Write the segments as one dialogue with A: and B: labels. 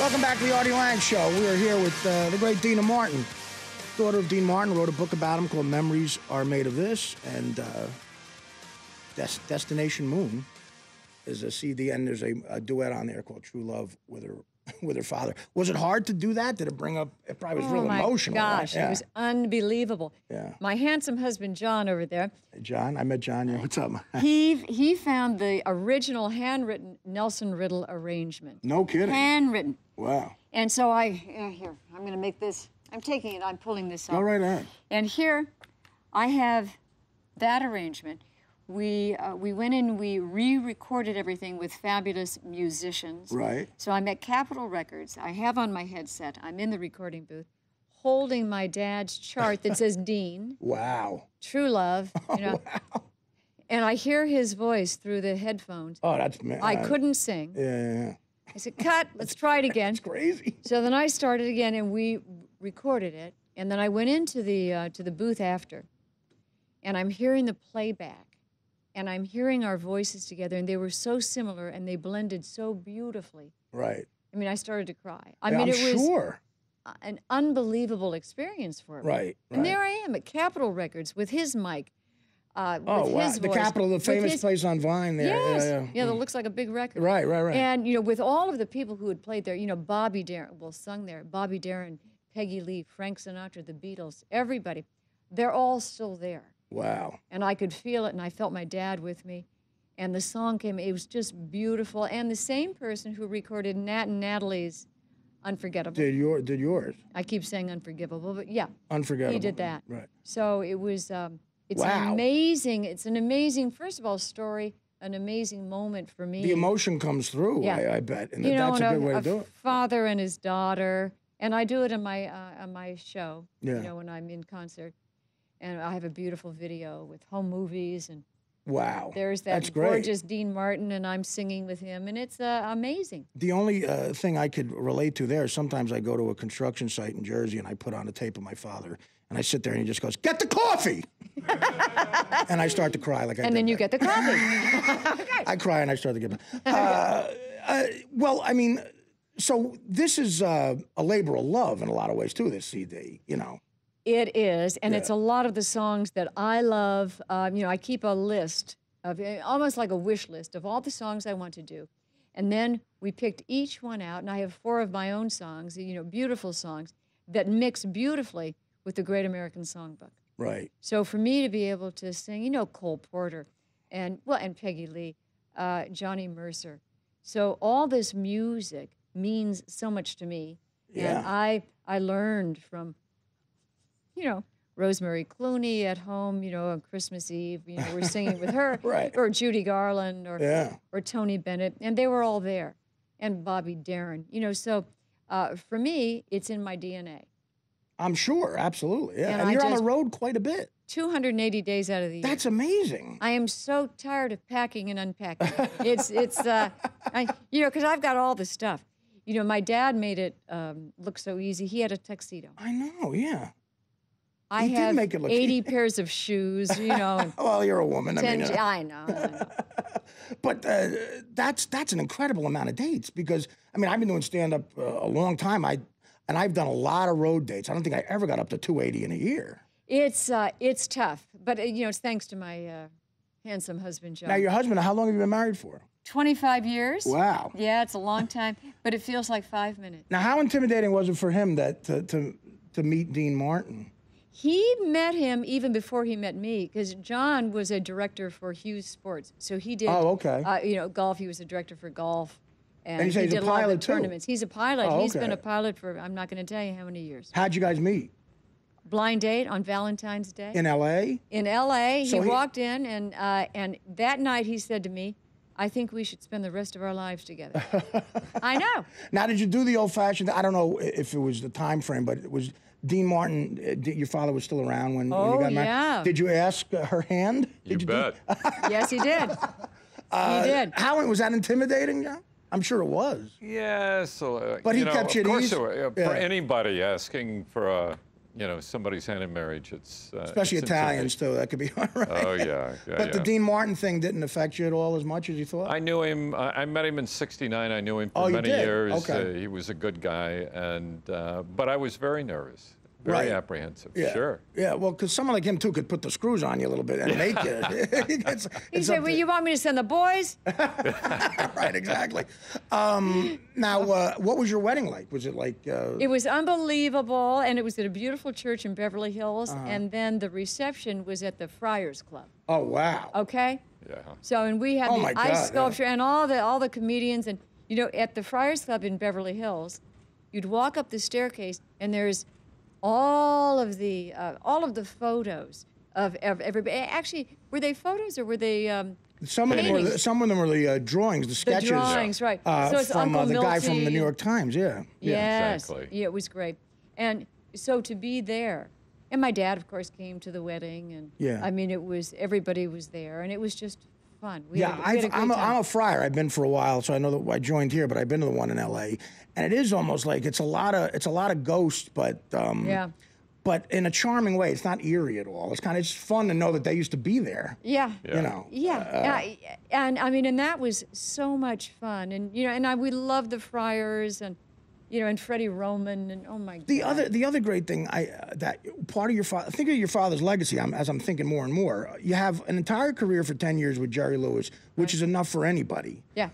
A: Welcome back to the Artie Lange Show. We are here with the great Deana Martin. Daughter of Dean Martin, wrote a book about him called Memories Are Made of This. And Destination Moon is a CD, and there's a duet on there called True Love with her father. Was it hard to do that? Did it bring up, it probably was real emotional.
B: Oh my gosh,
A: right? Yeah.
B: It was unbelievable.
A: Yeah.
B: My handsome husband, John, over there.
A: John, I met John, yeah, what's up?
B: he found the original handwritten Nelson Riddle arrangement.
A: No kidding.
B: Handwritten.
A: Wow.
B: And so here, I'm gonna make this, I'm taking it, I'm pulling this off.
A: Go right ahead.
B: And here, I have that arrangement. We went in, we re-recorded everything with fabulous musicians.
A: Right.
B: So I'm at Capitol Records. I have on my headset, I'm in the recording booth, holding my dad's chart that says Dean.
A: Wow.
B: True Love, you know.
A: Wow.
B: And I hear his voice through the headphones.
A: Oh, that's...
B: I couldn't sing.
A: Yeah.
B: I said, cut, let's try it again.
A: It's crazy.
B: So then I started again, and we recorded it. And then I went into the booth after, and I'm hearing the playback, and I'm hearing our voices together, and they were so similar, and they blended so beautifully.
A: Right.
B: I mean, I started to cry. I
A: Yeah,
B: mean,
A: I'm
B: it was
A: sure.
B: an unbelievable experience for me.
A: Right.
B: And there I am at Capitol Records with his mic.
A: Oh, wow.
B: His
A: The
B: voice,
A: Capitol, the famous place on Vine there.
B: Yes. Yeah, that looks like a big record.
A: Right.
B: And, you know, with all of the people who had played there, you know, Bobby Darin, sung there, Bobby Darin, Peggy Lee, Frank Sinatra, the Beatles, everybody, they're all still there.
A: Wow.
B: And I could feel it, and I felt my dad with me. And the song came, it was just beautiful. And the same person who recorded Nat and Natalie's Unforgettable.
A: Did yours?
B: I keep saying Unforgivable, but yeah.
A: Unforgettable.
B: He did that.
A: Right.
B: So it was, it's
A: Wow.
B: it's an amazing, first of all, story, an amazing moment for me.
A: The emotion comes through,
B: Yeah.
A: I bet. And
B: you know,
A: that's a good way to do it.
B: Father and his daughter, and I do it on my show,
A: Yeah.
B: you know, when I'm in concert. And I have a beautiful video with home movies, and
A: Wow.
B: there's
A: That's
B: that
A: great.
B: gorgeous Dean Martin, and I'm singing with him, and it's amazing.
A: The only thing I could relate to there is sometimes I go to a construction site in Jersey and I put on a tape of my father, and I sit there and he just goes, "Get the coffee!" And I start to cry like I did.
B: And then you
A: that.
B: get the coffee.
A: I cry and I start to get... well, I mean, so this is a labor of love in a lot of ways too, this CD, you know.
B: It is, and it's a lot of the songs that I love. You know, I keep a list of, almost like a wish list of all the songs I want to do. And then we picked each one out, and I have 4 of my own songs, you know, beautiful songs that mix beautifully with the Great American Songbook.
A: Right.
B: So for me to be able to sing, you know, Cole Porter, and Peggy Lee, Johnny Mercer. So all this music means so much to me.
A: Yeah.
B: And I learned from, you know, Rosemary Clooney at home, you know, on Christmas Eve, you know, we're singing with her,
A: Right.
B: or Judy Garland, or Tony Bennett, and they were all there, and Bobby Darin, you know, so for me, it's in my DNA.
A: I'm sure, absolutely, yeah. And
B: I
A: you're on the
B: just-
A: road quite a bit.
B: 280 days out of the year.
A: That's amazing.
B: I am so tired of packing and unpacking. you know, because I've got all the stuff. You know, my dad made it look so easy. He had a tuxedo.
A: I know, yeah.
B: I
A: He did
B: have
A: make it look
B: 80 pairs of shoes, you know. And
A: Well, you're a woman.
B: 10,
A: I mean,
B: I know.
A: But that's an incredible amount of dates because, I mean, I've been doing stand-up a long time. And I've done a lot of road dates. I don't think I ever got up to 280 in a year.
B: It's tough, but you know, it's thanks to my handsome husband, John.
A: Now, your husband, how long have you been married for?
B: 25 years.
A: Wow.
B: Yeah, it's a long time, but it feels like 5 minutes.
A: Now, how intimidating was it for him that to meet Dean Martin?
B: He met him even before he met me, because John was a director for Hughes Sports, so he did.
A: Oh, okay.
B: You know, golf. He was a director for golf, and
A: you say
B: he
A: he's a
B: did a lot of
A: pilot,
B: the
A: too?
B: tournaments. He's a pilot.
A: Oh,
B: He's been
A: okay.
B: a pilot for, I'm not going to tell you how many years.
A: How'd you guys meet?
B: Blind date on Valentine's Day.
A: In L.A.?
B: In L.A.,
A: So
B: he walked in, and that night he said to me, "I think we should spend the rest of our lives together." I know.
A: Now, did you do the old-fashioned, I don't know if it was the time frame, but it was Dean Martin, your father was still around when you got married?
B: Yeah.
A: Did you ask her hand?
C: You bet.
B: Yes, he did. He did.
A: How, was that intimidating, John? I'm sure it was.
C: Yeah, so,
A: But he
C: you know,
A: kept you
C: of
A: at
C: course,
A: ease?
C: for
A: Yeah.
C: anybody asking for a you know, somebody's hand in marriage, it's
A: Especially
C: it's
A: Italians, too. That could be all right.
C: Oh, yeah.
A: But the Dean Martin thing didn't affect you at all as much as you thought?
C: I knew him. I met him in '69. I knew him for
A: Oh, you
C: many
A: did?
C: years.
A: Okay.
C: He was a good guy, and but I was very nervous, very apprehensive.
A: Yeah.
C: Sure.
A: Yeah, well, because someone like him, too, could put the screws on you a little bit and make you.
B: He said, well, you want me to send the boys?
A: Right, exactly. Now, what was your wedding like? Was it like...
B: It was unbelievable, and it was at a beautiful church in Beverly Hills, and then the reception was at the Friars Club.
A: Oh, wow.
B: Okay?
C: Yeah.
B: So, and we had
A: Oh,
B: the
A: my God,
B: ice sculpture and all the comedians, and, you know, at the Friars Club in Beverly Hills, you'd walk up the staircase, and there's all of the photos of everybody. Actually, were they photos or were they
A: Some of them were the drawings, the sketches.
B: The drawings, right. So it's
A: from
B: Uncle
A: the guy from
B: Milty
A: the New York Times, yeah.
B: Yes.
C: Exactly.
B: Yeah, it was great. And so to be there, and my dad, of course, came to the wedding, and
A: Yeah.
B: I mean, everybody was there, and it was just fun. We
A: Yeah,
B: had a great
A: I'm
B: time.
A: a friar. I've been for a while, so I know that I joined here, but I've been to the one in L.A. And it is almost like it's a lot of ghosts, but
B: Yeah.
A: but in a charming way. It's not eerie at all. It's fun to know that they used to be there.
B: Yeah.
A: You know.
B: Yeah, and I mean, and that was so much fun, and you know, and we loved the Friars, and you know, and Freddie Roman, and oh my God.
A: The other great thing that part of your father, think of your father's legacy. As I'm thinking more and more, you have an entire career for 10 years with Jerry Lewis, which is enough for anybody.
B: Yeah.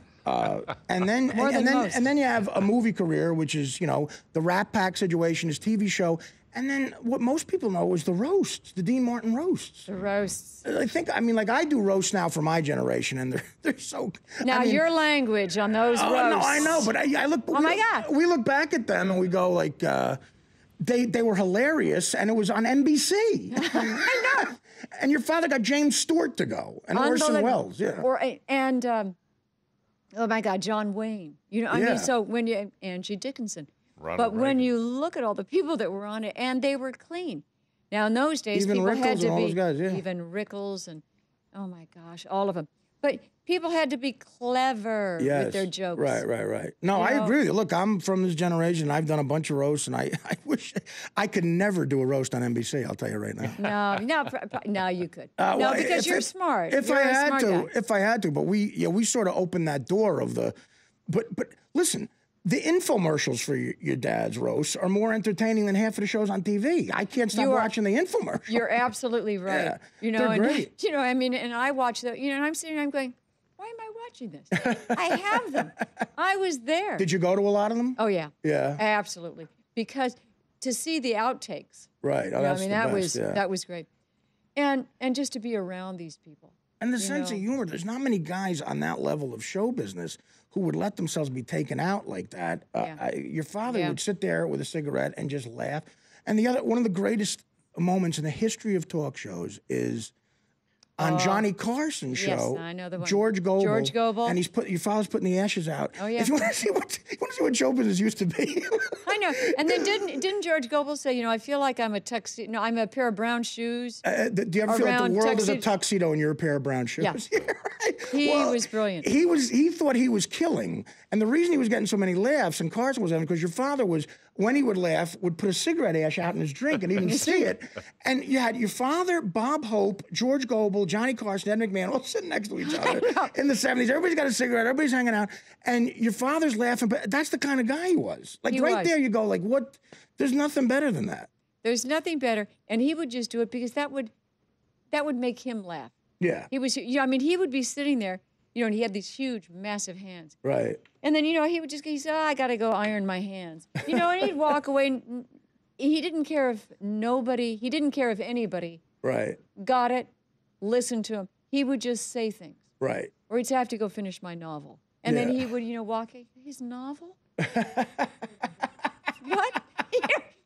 A: And then
B: More than most.
A: and then you have a movie career, which is, you know, the Rat Pack situation, his TV show, and then what most people know is the roasts, the Dean Martin roasts.
B: The roasts.
A: I mean, like I do roasts now for my generation, and they're so.
B: Now
A: I mean,
B: your language on those roasts.
A: no, I know, but I look.
B: Oh my God.
A: We look back at them and we go like, they were hilarious, and it was on NBC.
B: I know.
A: And your father got James Stewart to go, and Orson Welles, yeah.
B: Oh my God, John Wayne. You know, I
A: Yeah.
B: mean, so when Angie Dickinson.
C: Ronald
B: But when
C: Reagan.
B: you look at all the people that were on it, and they were clean. Now in those days,
A: Even
B: people
A: Rickles
B: had to
A: and all
B: be
A: those guys, yeah.
B: even Rickles and oh my gosh, all of them. But people had to be clever with their jokes.
A: Right. No, I
B: know?
A: agree with you. Look, I'm from this generation. I've done a bunch of roasts, and I wish I could never do a roast on NBC. I'll tell you right now.
B: No, you could.
A: Well,
B: no, because you're smart. You're a smart guy.
A: If I had to, but we sort of opened that door of the, but listen, the infomercials for your dad's roasts are more entertaining than half of the shows on TV. I can't stop watching the infomercials.
B: You're absolutely right.
A: Yeah,
B: you know,
A: they're
B: and
A: great.
B: you know, I mean, and I watch the, you know, and I'm sitting there, I'm going, why am I watching this? I have them. I was there.
A: Did you go to a lot of them?
B: Oh yeah.
A: Yeah.
B: Absolutely. Because to see the outtakes.
A: Right. Oh,
B: You know,
A: that's
B: I mean,
A: the
B: that
A: best,
B: was
A: yeah.
B: that was great. And just to be around these people.
A: And the sense of humor, there's not many guys on that level of show business who would let themselves be taken out like that. Your father would sit there with a cigarette and just laugh. And one of the greatest moments in the history of talk shows is on Johnny Carson's show.
B: Yes, I know the one.
A: George Gobel.
B: George Gobel.
A: And your father's putting the ashes out.
B: Oh, yeah.
A: If you want to see what show business used to be.
B: I know. And then didn't George Gobel say, you know, I feel like I'm a tuxedo. No, I'm a pair of brown shoes.
A: Do you ever feel like the
B: Around
A: world is a
B: tuxedo.
A: tuxedo and you're a pair of brown shoes?
B: Yeah.
A: Right.
B: He was brilliant.
A: He thought he was killing. And the reason he was getting so many laughs and Carson was having because your father was, when he would laugh, would put a cigarette ash out in his drink and even see it. And you had your father, Bob Hope, George Gobel, Johnny Carson, Ed McMahon, all sitting next to each other in the 70s. Everybody's got a cigarette. Everybody's hanging out. And your father's laughing. But that's the kind of guy he was. Like
B: He
A: right
B: was.
A: there you go, like what? There's nothing better than that.
B: There's nothing better. And he would just do it because that would make him laugh.
A: Yeah.
B: He was, you know, I mean, he would be sitting there, you know, and he had these huge, massive hands.
A: Right.
B: And then, you know, he said, I got to go iron my hands. You know, and he'd walk away. And he didn't care if anybody
A: Right.
B: got it, listened to him. He would just say things.
A: Right.
B: Or he'd say, I have to go finish my novel. And then
A: Yeah.
B: he would, you know, walk, his novel? What?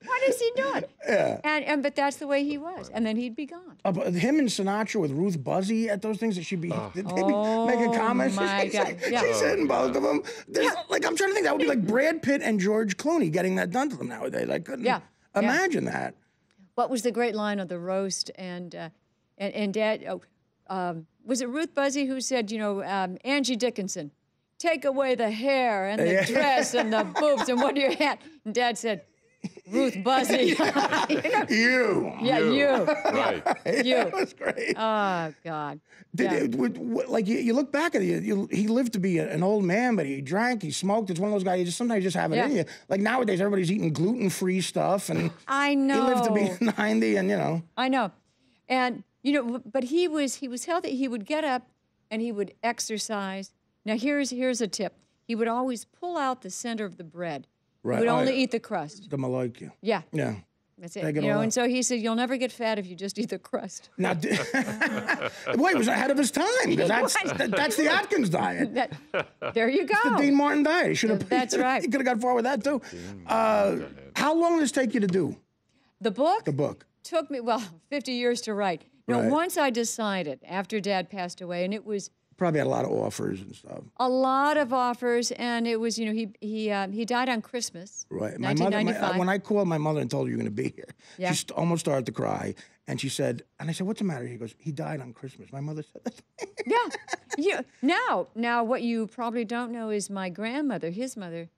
B: What is he doing? Yeah. But that's the way he was. And then he'd be gone.
A: But him and Sinatra with Ruth Buzzy at those things that she'd be, they'd be making comments.
B: my God. Yeah.
A: She's hitting both of them. Like I'm trying to think that would be like Brad Pitt and George Clooney getting that done to them nowadays. I couldn't imagine that.
B: What was the great line of the roast? And Dad, was it Ruth Buzzy who said, you know, Angie Dickinson, take away the hair and the dress and the boobs and what do you have? And Dad said, Ruth Buzzy.
A: You.
B: Yeah, you.
C: Right.
B: You.
A: That was great.
B: Oh, God.
A: Like you look back at it, he lived to be an old man, but he drank, he smoked. It's one of those guys, sometimes you just have it in you. Like nowadays, everybody's eating gluten-free stuff. And
B: I know.
A: he lived to be 90 and, you know.
B: I know. And, you know, but he was healthy. He would get up and he would exercise. Now, here's a tip. He would always pull out the center of the bread.
A: Right.
B: He would only eat the crust.
A: The Maloika.
B: Yeah.
A: Yeah.
B: That's it. You know, and so he said, you'll never get fat if you just eat the crust.
A: Now, boy, he was ahead of his time. Because that's the Atkins diet.
B: There you go.
A: The Dean Martin diet. He should have.
B: That's right.
A: He could have got far with that too. How long did this take you to do?
B: The book?
A: The book.
B: Took me, 50 years to write. No,
A: Right.
B: once I decided, after Dad passed away, and it was
A: Probably had a lot of offers and stuff.
B: a lot of offers, and it was, you know, he died on Christmas,
A: Right.
B: 1995.
A: When I called my mother and told her you're going to be here,
B: Yeah.
A: she almost started to cry. And she said, and I said, what's the matter? He goes, he died on Christmas. My mother said that.
B: Yeah. Now, what you probably don't know is my grandmother, his mother,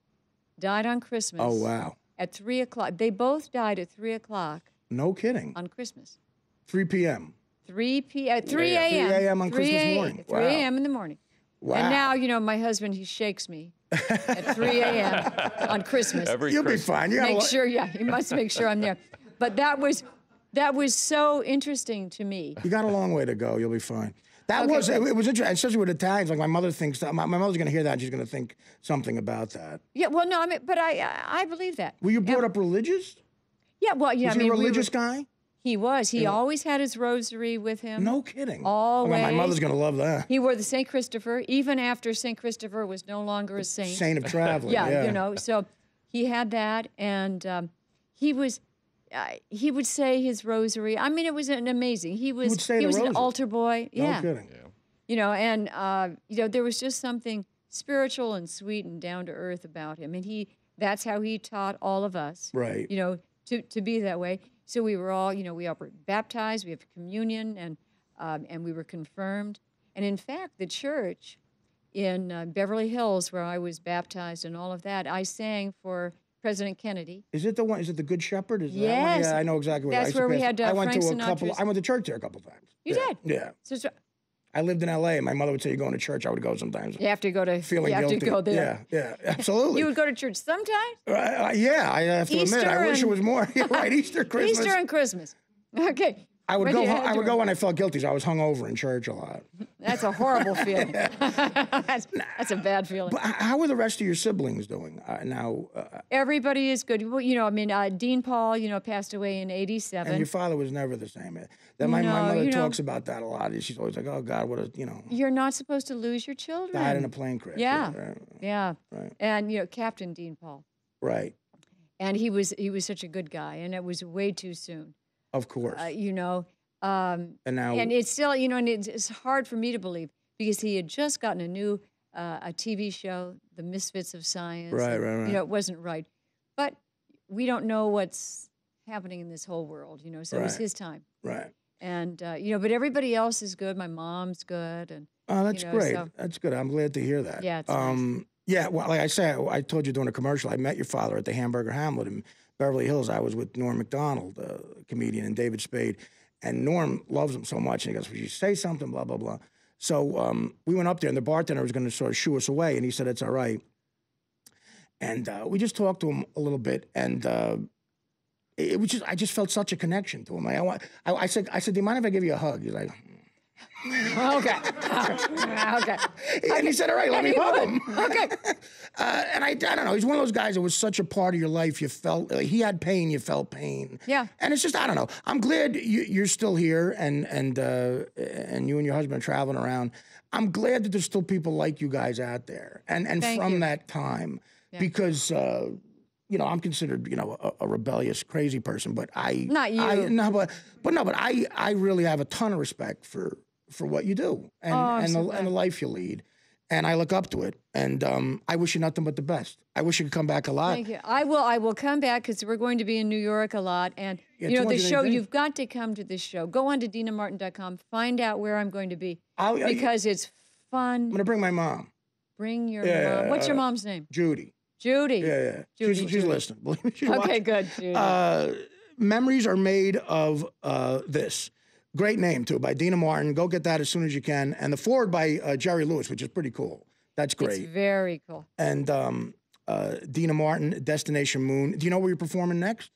B: died on Christmas.
A: Oh, wow.
B: At 3 o'clock. They both died at 3 o'clock
A: No kidding.
B: on Christmas.
A: 3 p.m.
B: 3 a.m. 3
A: a.m. on Christmas morning.
B: 3 a.m. in the morning.
A: Wow.
B: And now, you know, my husband, he shakes me at 3 a.m. on Christmas.
A: You'll be fine. You
B: Make sure, he must make sure I'm there. But that was so interesting to me.
A: You got a long way to go. You'll be fine. It was interesting, especially with Italians. Like my mother thinks that my mother's going to hear that and she's going to think something about that.
B: Yeah, well, no, I mean, but I believe that.
A: Were you brought up religious?
B: Yeah, well, yeah.
A: Was he a religious guy?
B: He was. He always had his rosary with him.
A: No kidding.
B: Always.
A: My mother's going to love that.
B: He wore the St. Christopher, even after St. Christopher was no longer a saint.
A: Saint of traveling.
B: Yeah, you know. So he had that, and he would say his rosary. I mean, it was an amazing. He was an altar boy.
A: No
B: Yeah.
A: kidding.
C: Yeah.
B: You know, and you know, there was just something spiritual and sweet and down to earth about him, and that's how he taught all of us.
A: Right.
B: You know, to be that way. So we were all, you know, we all were baptized, we have communion, and we were confirmed. And in fact, the church in Beverly Hills, where I was baptized and all of that, I sang for President Kennedy.
A: Is it the one? Is it the Good Shepherd? Is
B: Yes.
A: that one? Yeah, I know exactly where.
B: That's where we had
A: I went
B: Frank
A: to
B: Sinatra's.
A: I went to church there a couple times.
B: You
A: Yeah.
B: did?
A: Yeah.
B: So
A: I lived in L.A. and my mother would say, "You're going to church." I would go sometimes.
B: you have to go to.
A: Feeling
B: you have
A: guilty.
B: to go there.
A: Yeah, absolutely.
B: You would go to church sometimes.
A: Yeah, I have to admit, I wish it was more. You're right, Easter, Christmas.
B: Easter and Christmas. Okay.
A: I would
B: But
A: go.
B: you had
A: I
B: to-
A: would go when I felt guilty. So I was hungover in church a lot.
B: That's a horrible feeling. That's a bad feeling.
A: But how are the rest of your siblings doing now?
B: Everybody is good. Well, you know, I mean, Dean Paul, you know, passed away in '87.
A: And your father was never the same. My mother talks about that a lot. She's always like, "Oh God, what a
B: You're not supposed to lose your children.
A: died in a plane crash."
B: Yeah.
A: Right.
B: Yeah.
A: Right.
B: And you know, Captain Dean Paul.
A: Right.
B: And he was such a good guy, and it was way too soon.
A: Of course.
B: You know.
A: And now.
B: And it's still, you know, and it's hard for me to believe because he had just gotten a new a TV show, The Misfits of Science.
A: Right.
B: You know, it wasn't right. But we don't know what's happening in this whole world, you know, so it was his time.
A: Right.
B: And, you know, but everybody else is good. My mom's good. And
A: Oh, that's
B: you know,
A: great.
B: so-
A: That's good. I'm glad to hear that.
B: Yeah, it's nice.
A: Yeah, well, like I said, I told you during a commercial, I met your father at the Hamburger Hamlet in Beverly Hills. I was with Norm Macdonald, a comedian, and David Spade. And Norm loves him so much. And he goes, "Would you say something, blah, blah, blah." So we went up there, and the bartender was going to sort of shoo us away. And he said, "It's all right." And we just talked to him a little bit. And it was I just felt such a connection to him. I said, "Do you mind if I give you a hug?" He's like,
B: Okay. Okay.
A: and he said, "All right, let me hug him."
B: Okay.
A: And I don't know. He's one of those guys that was such a part of your life. You felt he had pain. You felt pain.
B: Yeah.
A: And it's just I don't know. I'm glad you're still here, and you and your husband are traveling around. I'm glad that there's still people like you guys out there, and
B: Thank
A: from
B: you.
A: that time, because. I'm considered, a rebellious, crazy person, but
B: Not you.
A: But I really have a ton of respect for what you do and the life you lead, and I look up to it, and I wish you nothing but the best. I wish you could come back a lot.
B: Thank you. I will come back because we're going to be in New York a lot. And,
A: Yeah,
B: you know, the
A: 200
B: show,
A: anything.
B: you've got to come to this show. Go on to DeanaMartin.com. Find out where I'm going to be
A: I'm
B: because it's fun.
A: gonna bring my mom,
B: Bring your mom. What's your mom's name?
A: Judy.
B: Judy.
A: Yeah.
B: Judy,
A: She's listening. Believe me, she's
B: Okay,
A: watching.
B: good, Judy.
A: Memories are made of this. Great name, too, by Deana Martin. Go get that as soon as you can. And the forward by Jerry Lewis, which is pretty cool. That's great.
B: It's very cool.
A: And Deana Martin, Destination Moon. Do you know where you're performing next?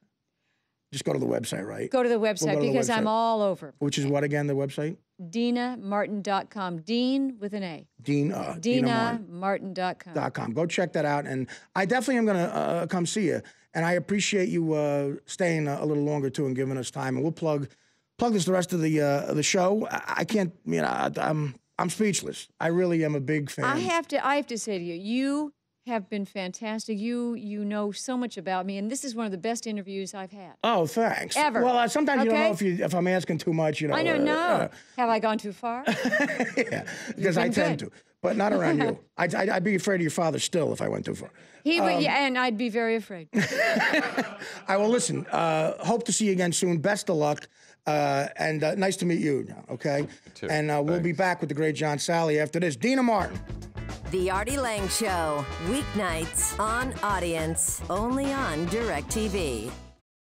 A: Just go to the website, right?
B: Go to the website because I'm all over.
A: Which is what again, the website?
B: DeanaMartin.com. Dean with an A. DeanaMartin.com.
A: Go check that out. And I definitely am going to come see you. And I appreciate you staying a little longer, too, and giving us time. And we'll plug this the rest of the show. I can't, I'm speechless. I really am a big fan.
B: I have to say to you, you have been fantastic. You know so much about me, and this is one of the best interviews I've had.
A: Oh, thanks.
B: Ever.
A: Well, sometimes you don't know if I'm asking too much.
B: I don't know. Have I gone too far?
A: Yeah, because I tend to, but not around you. I'd be afraid of your father still if I went too far.
B: He would, and I'd be very afraid.
A: I will listen. Hope to see you again soon. Best of luck. And nice to meet you now, okay?
C: Too.
A: And we'll be back with the great John Sally after this. Deana Martin.
D: The Artie Lange Show, weeknights on Audience, only on DirecTV.